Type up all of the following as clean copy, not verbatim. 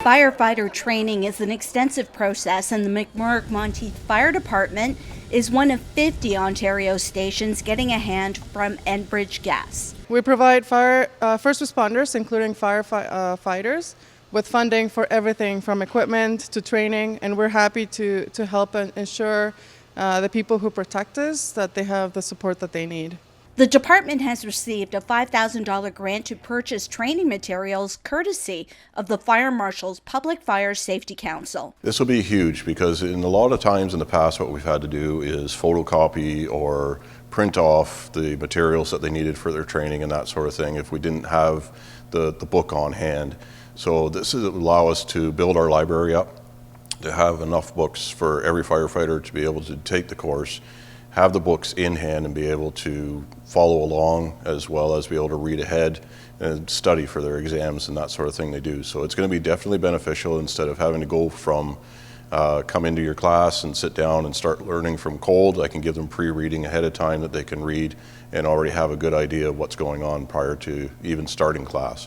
Firefighter training is an extensive process, and the McMurrich Monteith Fire Department is one of 50 Ontario stations getting a hand from Enbridge Gas. We provide first responders, including firefighters, with funding for everything from equipment to training, and we're happy to help and ensure the people who protect us that they have the support that they need. The department has received a $5,000 grant to purchase training materials courtesy of the Fire Marshal's Public Fire Safety Council. This will be huge because in a lot of times in the past what we've had to do is photocopy or print off the materials that they needed for their training and that sort of thing if we didn't have the book on hand. So this will allow us to build our library up, to have enough books for every firefighter to be able to take the course, have the books in hand and be able to follow along, as well as be able to read ahead and study for their exams and that sort of thing they do. So it's going to be definitely beneficial instead of having to go from come into your class and sit down and start learning from cold. I can give them pre-reading ahead of time that they can read and already have a good idea of what's going on prior to even starting class.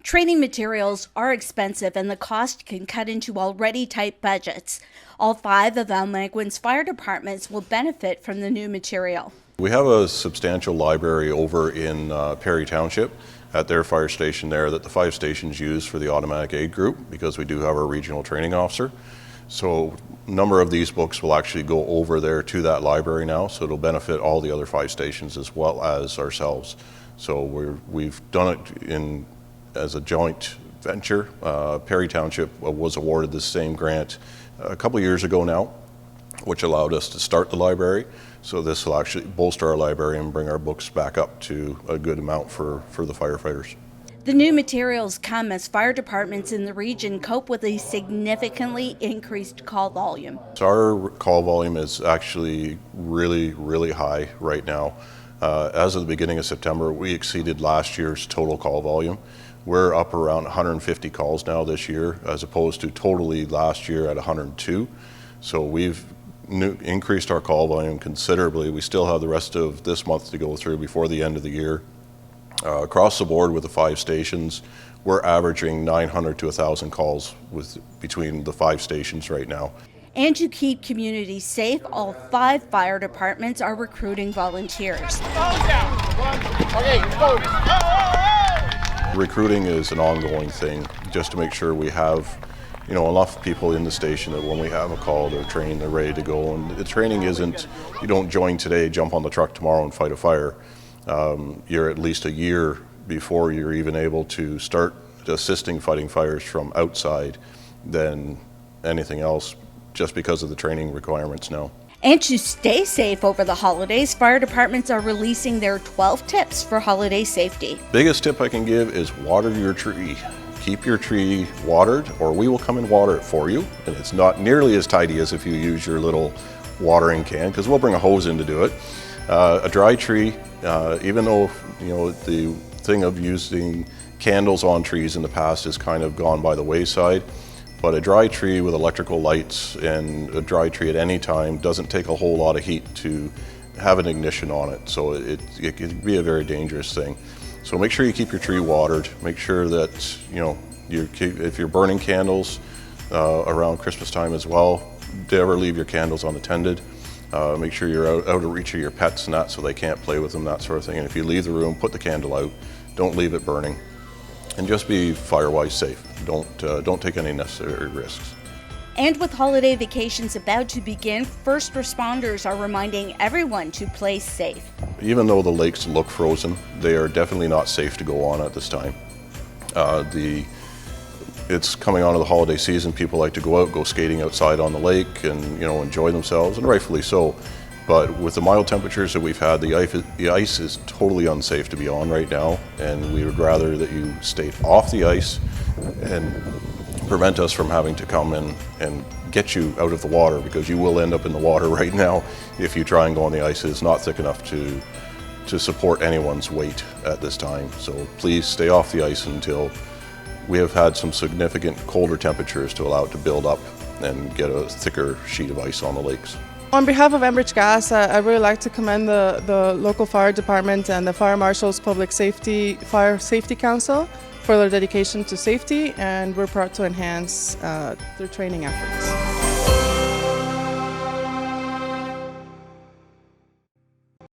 Training materials are expensive, and the cost can cut into already tight budgets. All 5 of Almaguin's fire departments will benefit from the new material. We have a substantial library over in Perry Township at their fire station there that the 5 stations use for the automatic aid group, because we do have our regional training officer. So a number of these books will actually go over there to that library now, so it'll benefit all the other 5 stations as well as ourselves. So we've done it as a joint venture. Perry Township was awarded the same grant a couple of years ago now, which allowed us to start the library. So this will actually bolster our library and bring our books back up to a good amount for the firefighters. The new materials come as fire departments in the region cope with a significantly increased call volume. So our call volume is actually really high right now. As of the beginning of September, we exceeded last year's total call volume. We're up around 150 calls now this year, as opposed to totally last year at 102. So we've increased our call volume considerably. We still have the rest of this month to go through before the end of the year. Across the board with the 5 stations, we're averaging 900 to 1,000 calls between the 5 stations right now. And to keep communities safe, all 5 fire departments are recruiting volunteers. Recruiting is an ongoing thing, just to make sure we have enough people in the station that when we have a call, they're trained, they're ready to go. And the training isn't, you don't join today, jump on the truck tomorrow and fight a fire. You're at least a year before you're even able to start assisting fighting fires from outside than anything else, just because of the training requirements now. And to stay safe over the holidays, fire departments are releasing their 12 tips for holiday safety. Biggest tip I can give is water your tree. Keep your tree watered, or we will come and water it for you. And it's not nearly as tidy as if you use your little watering can, because we'll bring a hose in to do it. A dry tree, even though the thing of using candles on trees in the past has kind of gone by the wayside, but a dry tree with electrical lights and a dry tree at any time doesn't take a whole lot of heat to have an ignition on it. So it can be a very dangerous thing. So make sure you keep your tree watered. Make sure that if you're burning candles around Christmas time as well, never leave your candles unattended. Make sure you're out of reach of your pets and that, so they can't play with them, that sort of thing. And if you leave the room, put the candle out. Don't leave it burning. And just be fire-wise safe. Don't take any necessary risks. And with holiday vacations about to begin, first responders are reminding everyone to play safe. Even though the lakes look frozen, they are definitely not safe to go on at this time. It's coming on to the holiday season. People like to go out, go skating outside on the lake and enjoy themselves, and rightfully so. But with the mild temperatures that we've had, the ice is totally unsafe to be on right now, and we would rather that you stayed off the ice and prevent us from having to come in and get you out of the water, because you will end up in the water right now if you try and go on the ice. It's not thick enough to support anyone's weight at this time. So please stay off the ice until we have had some significant colder temperatures to allow it to build up and get a thicker sheet of ice on the lakes. On behalf of McMurrich Gas, I really like to commend the local fire department and the Fire Marshal's Fire Safety Council for their dedication to safety, and we're proud to enhance their training efforts.